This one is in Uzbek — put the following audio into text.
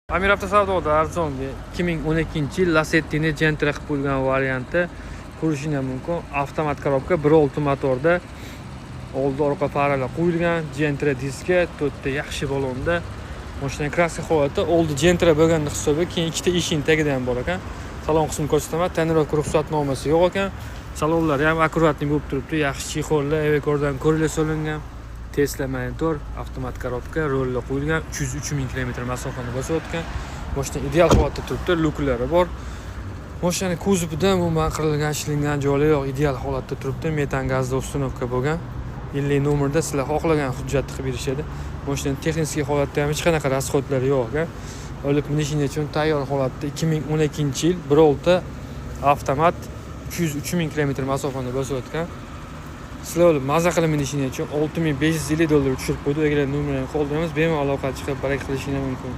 Amir avtosavdoda arzonga 2012-yil Lacetti'ni Gentra qilib qo'yilgan varianti ko'rishing ham mumkin. Avtomat korobka, 1.6 motorda, oldi orqa faralar qo'yilgan, Gentra diski, 4 ta yaxshi balonda. Mashinaning kraska holati oldi Gentra bo'lganini hisobiga, keyin ikkita eshikning tagida ham bor ekan. Salon qismini ko'rsataman, tonirovka ruxsatnomasi yo'q ekan. Salonlar ham akkuratli bo'lib turibdi, yaxshi chexollar, evakordan ko'rlar solingan. Tesla monitor, avtomat korobka, rollar qo'yilgan, 303 ming kilometr masofani bosib o'tgan. Mashina ideal holatda turibdi, luklari bor. Mashina kuzovidan umuman qirilgan, ishlangan joylari yo'q, ideal holatda turibdi. Metan gazda uстановка bo'lgan. Yillik nomerda sizlar xohlagan hujjatni qilib berishadi. Mashinaning texnik holatda ham hech qanaqa rasxodlari yo'q ekan. Olib minish uchun tayyor holatda 2012-yil 1.6 avtomat 303 ming kilometr masofani bosib o'tgan. Sizlar olib maza qilib minishing uchun $6550 tushirib qo'ydi. Agar nomerni qo'llaymiz, bemalol aloqa chiqib barak qilishingiz mumkin.